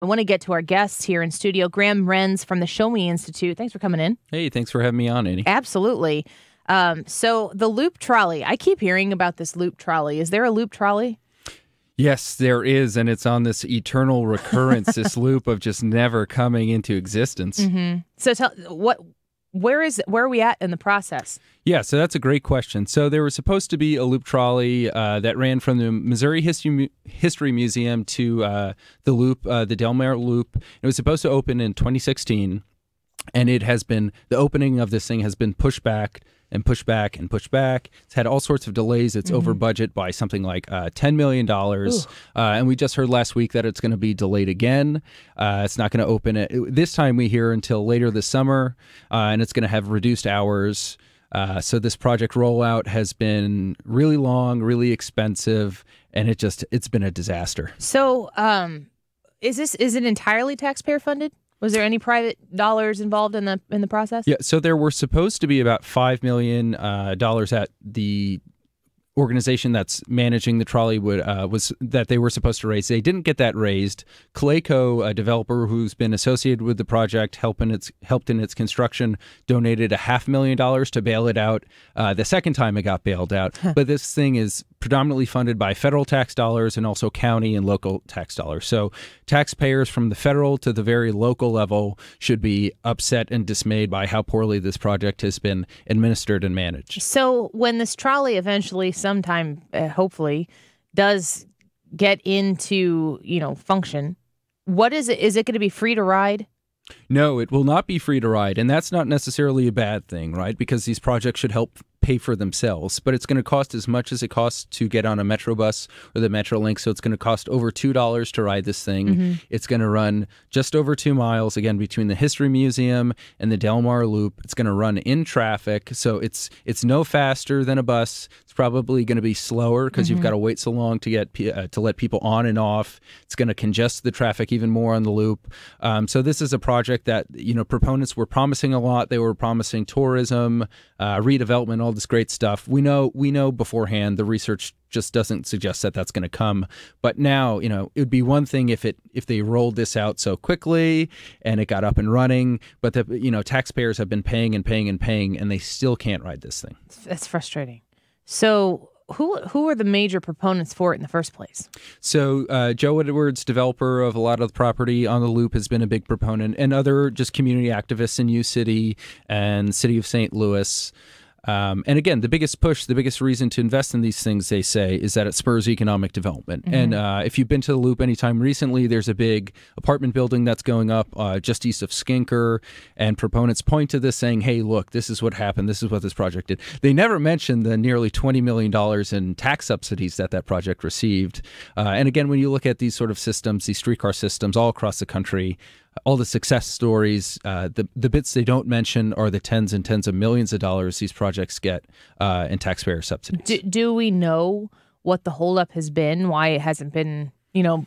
I want to get to our guests here in studio. Graham Renz from the Show Me Institute. Thanks for coming in. Hey, thanks for having me on, Annie. Absolutely. So the loop trolley, I keep hearing about this loop trolley. Is there a loop trolley? Yes, there is, and it's on this eternal recurrence, this loop of just never coming into existence. Mm-hmm. So where are we at in the process? Yeah, so that's a great question. So there was supposed to be a loop trolley that ran from the Missouri History Museum to the loop, the Del Mar Loop. It was supposed to open in 2016, and the opening of this thing has been pushed back and pushed back and pushed back. It's had all sorts of delays. It's over budget by something like $10 million. And we just heard last week that it's going to be delayed again. It's not going to open this time we hear until later this summer, and it's going to have reduced hours. So this project rollout has been really long, really expensive, and it's been a disaster. So is it entirely taxpayer funded? Was there any private dollars involved in the process? Yeah, so there were supposed to be about $5 million at the organization that's managing the trolley was that they were supposed to raise. They didn't get that raised. Clayco, a developer who's been associated with the project, helped in its construction, donated $500,000 to bail it out. The second time it got bailed out, but this thing is predominantly funded by federal tax dollars and also county and local tax dollars. So taxpayers from the federal to the very local level should be upset and dismayed by how poorly this project has been administered and managed. So when this trolley eventually sometime, hopefully, does get into, function, what is it? Is it going to be free to ride? No, it will not be free to ride, and that's not necessarily a bad thing, right? Because these projects should help pay for themselves, but it's going to cost as much as it costs to get on a Metro bus or the Metrolink, so it's going to cost over $2 to ride this thing. It's going to run just over 2 miles, again, between the History Museum and the Del Mar Loop. It's going to run in traffic, so it's no faster than a bus. It's probably going to be slower because you've got to wait so long to get to let people on and off. It's going to congest the traffic even more on the loop. So this is a project that proponents were promising a lot. They were promising tourism, redevelopment, all this great stuff. We know beforehand. The research just doesn't suggest that that's going to come. But now, it would be one thing if they rolled this out so quickly and it got up and running. But taxpayers have been paying and paying and paying, and they still can't ride this thing. That's frustrating. So who are the major proponents for it in the first place? So Joe Edwards, developer of a lot of the property on the loop, has been a big proponent, and other just community activists in U-City and City of St. Louis. And again, the biggest reason to invest in these things, they say, is that it spurs economic development. And if you've been to the Loop anytime recently, there's a big apartment building that's going up just east of Skinker, and proponents point to this saying, hey, look, this is what happened. This is what this project did. They never mentioned the nearly $20 million in tax subsidies that project received. And again, when you look at these sort of systems, these streetcar systems all across the country, all the success stories, the bits they don't mention are the tens and tens of millions of dollars these projects get in taxpayer subsidies. Do we know what the holdup has been? Why it hasn't been,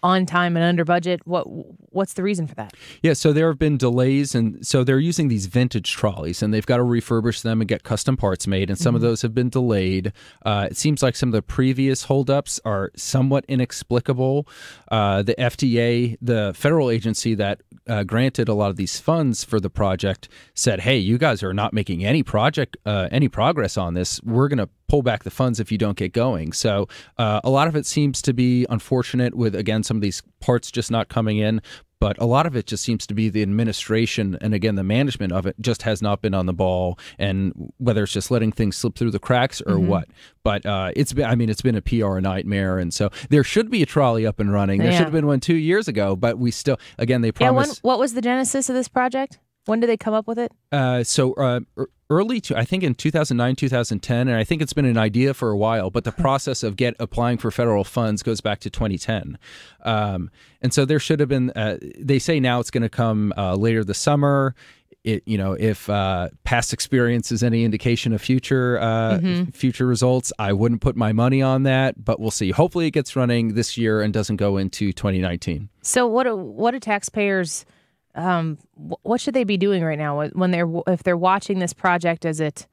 on time and under budget? What's the reason for that? Yeah, so there have been delays, and so they're using these vintage trolleys, and they've got to refurbish them and get custom parts made, and some of those have been delayed. It seems like some of the previous holdups are somewhat inexplicable. The FDA, the federal agency that granted a lot of these funds for the project, said, hey, you guys are not making any progress on this. We're going to pull back the funds if you don't get going. So a lot of it seems to be unfortunate with, again, some of these parts just not coming in. But a lot of it just seems to be the administration and, again, the management of it just has not been on the ball, and whether it's just letting things slip through the cracks or what. But it's been a PR nightmare, and so there should be a trolley up and running. There should have been one 2 years ago, but we still, again, they promised. What was the genesis of this project? When did they come up with it? I think in 2009, 2010, and I think it's been an idea for a while, but the process of applying for federal funds goes back to 2010. And so there should have been, they say now it's going to come later this summer. If past experience is any indication of future results, I wouldn't put my money on that, but we'll see. Hopefully it gets running this year and doesn't go into 2019. So what do taxpayers... what should they be doing right now if they're watching this project as it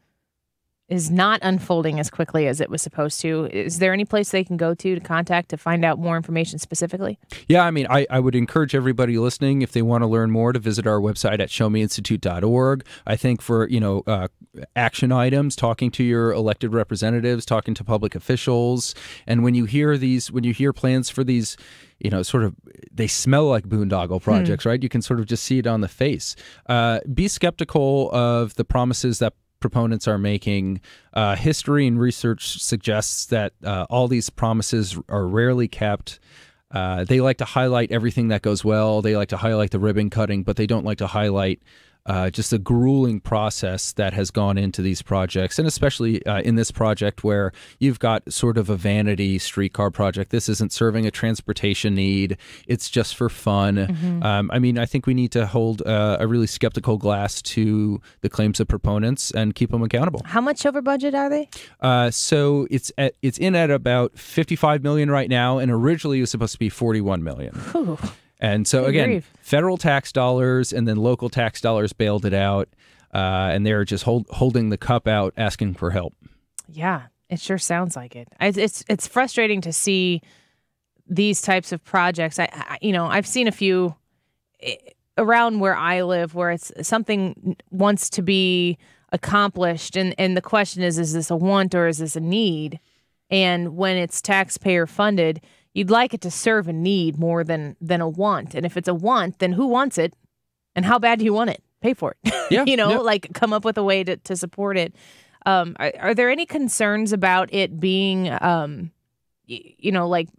is not unfolding as quickly as it was supposed to. Is there any place they can go to contact to find out more information specifically? Yeah, I mean, I would encourage everybody listening, if they want to learn more, to visit our website at showmeinstitute.org. I think for, action items, talking to your elected representatives, talking to public officials, and when you hear plans for these, sort of, they smell like boondoggle projects, right? You can sort of just see it on the face. Be skeptical of the promises that proponents are making. History and research suggests that all these promises are rarely kept. They like to highlight everything that goes well. They like to highlight the ribbon cutting, but they don't like to highlight just the grueling process that has gone into these projects, and especially in this project where you've got sort of a vanity streetcar project. This isn't serving a transportation need. It's just for fun. I mean, I think we need to hold a really skeptical glass to the claims of proponents and keep them accountable. How much over budget are they? So it's in at about $55 million right now, and originally it was supposed to be $41 million. Whew. And so, again, federal tax dollars and then local tax dollars bailed it out, and they're just holding the cup out, asking for help. Yeah, it sure sounds like it. It's frustrating to see these types of projects. I've seen a few around where I live where it's something wants to be accomplished, and the question is this a want or is this a need? And when it's taxpayer funded, you'd like it to serve a need more than a want. And if it's a want, then who wants it? And how bad do you want it? Pay for it. Yeah, like come up with a way to support it. Are there any concerns about it being, like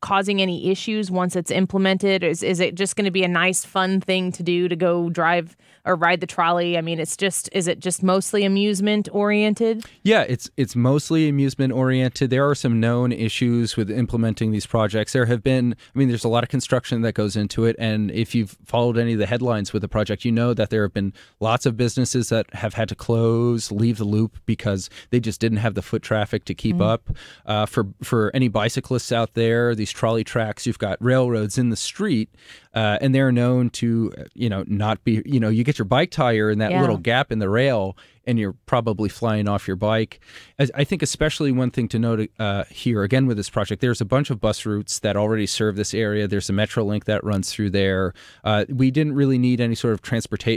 causing any issues once it's implemented? Is it just going to be a nice, fun thing to do to go drive or ride the trolley? I mean, is it just mostly amusement oriented? Yeah, it's mostly amusement oriented. There are some known issues with implementing these projects. There have been, there's a lot of construction that goes into it. And if you've followed any of the headlines with the project, you know that there have been lots of businesses that have had to close, leave the loop because they just didn't have the foot traffic to keep up. For any bicyclists out there, these trolley tracks, you've got railroads in the street, and they're known to, not be, you get your bike tire in that little gap in the rail, and you're probably flying off your bike. I think especially one thing to note here, again, with this project, there's a bunch of bus routes that already serve this area. There's a Metrolink that runs through there. We didn't really need any sort of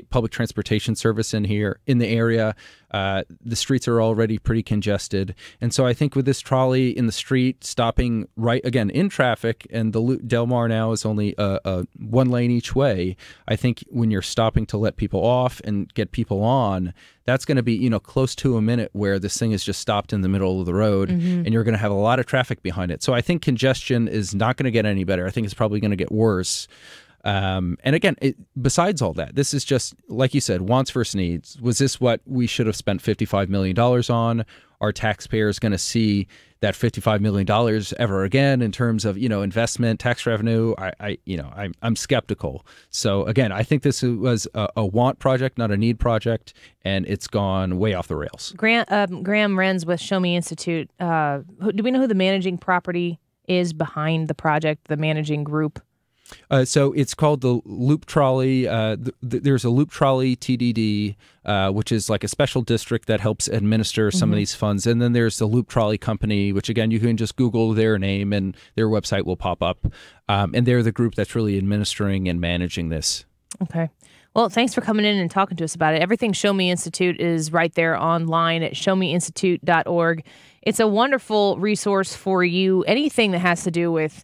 public transportation service in the area. The streets are already pretty congested. And so I think with this trolley in the street stopping right, again, in traffic, and the Del Mar now is only a one lane each way, I think when you're stopping to let people off and get people on, that's going to be, close to a minute where this thing is just stopped in the middle of the road, and you're going to have a lot of traffic behind it. So I think congestion is not going to get any better. I think it's probably going to get worse. And again, besides all that, this is just, like you said, wants versus needs. Was this what we should have spent $55 million on? Are taxpayers going to see that $55 million ever again in terms of, investment, tax revenue? I'm skeptical. So again, I think this was a want project, not a need project, and it's gone way off the rails. Graham Renz with Show Me Institute. Do we know who the managing property is behind the project, the managing group? So it's called the Loop Trolley. There's a Loop Trolley TDD, which is like a special district that helps administer some of these funds. And then there's the Loop Trolley Company, which, again, you can just Google their name and their website will pop up. And they're the group that's really administering and managing this. Okay. Well, thanks for coming in and talking to us about it. Everything Show Me Institute is right there online at showmeinstitute.org. It's a wonderful resource for you. Anything that has to do with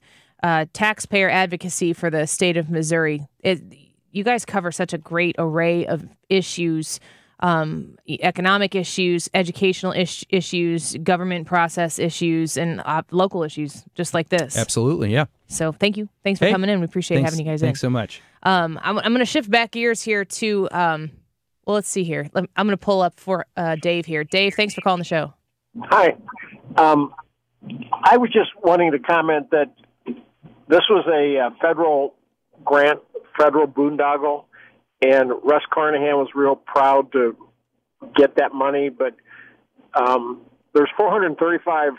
taxpayer advocacy for the state of Missouri. You guys cover such a great array of issues, economic issues, educational issues, government process issues, and local issues just like this. Absolutely, yeah. So thank you. Thanks for coming in. We appreciate having you guys in. Thanks so much. I'm going to shift back gears here to, let's see here. I'm going to pull up for Dave here. Dave, thanks for calling the show. Hi. I was just wanting to comment that this was a federal grant, federal boondoggle, and Russ Carnahan was real proud to get that money. But there's 435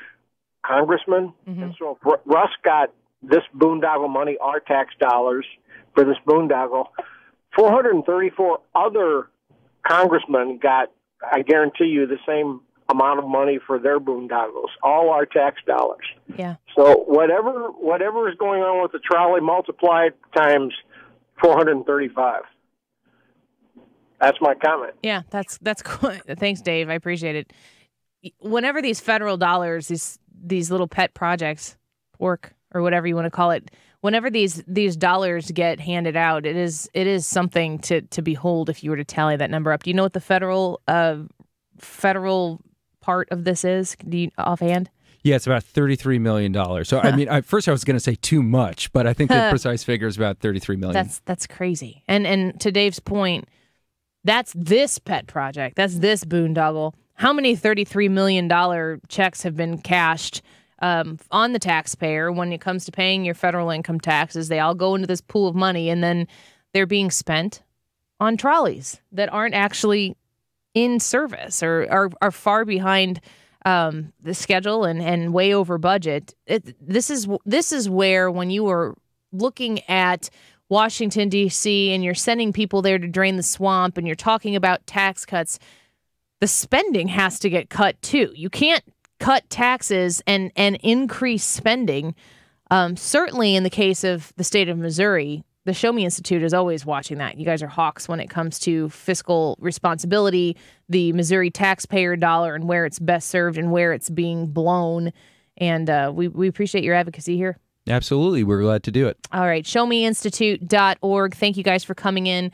congressmen, and so if Russ got this boondoggle money, our tax dollars for this boondoggle, 434 other congressmen got, I guarantee you, the same amount of money for their boondoggles, all our tax dollars. Yeah. So whatever is going on with the trolley, multiplied times 435. That's my comment. Yeah, that's cool. Thanks, Dave. I appreciate it. Whenever these federal dollars, these little pet projects, work or whatever you want to call it, whenever these dollars get handed out, it is something to behold. If you were to tally that number up, do you know what the federal part of this is? Do you offhand? Yeah, it's about $33 million. So, I mean, first I was going to say too much, but I think the precise figure is about $33 million. That's crazy. And to Dave's point, that's this pet project. That's this boondoggle. How many $33 million checks have been cashed on the taxpayer when it comes to paying your federal income taxes? They all go into this pool of money, and then they're being spent on trolleys that aren't actually in service or are far behind the schedule and way over budget. This is where, when you are looking at Washington, D.C., and you're sending people there to drain the swamp, and you're talking about tax cuts, the spending has to get cut too. You can't cut taxes and increase spending. Certainly in the case of the state of Missouri, the Show Me Institute is always watching that. You guys are hawks when it comes to fiscal responsibility, the Missouri taxpayer dollar, and where it's best served and where it's being blown. And we appreciate your advocacy here. Absolutely. We're glad to do it. All right. ShowMeInstitute.org. Thank you guys for coming in.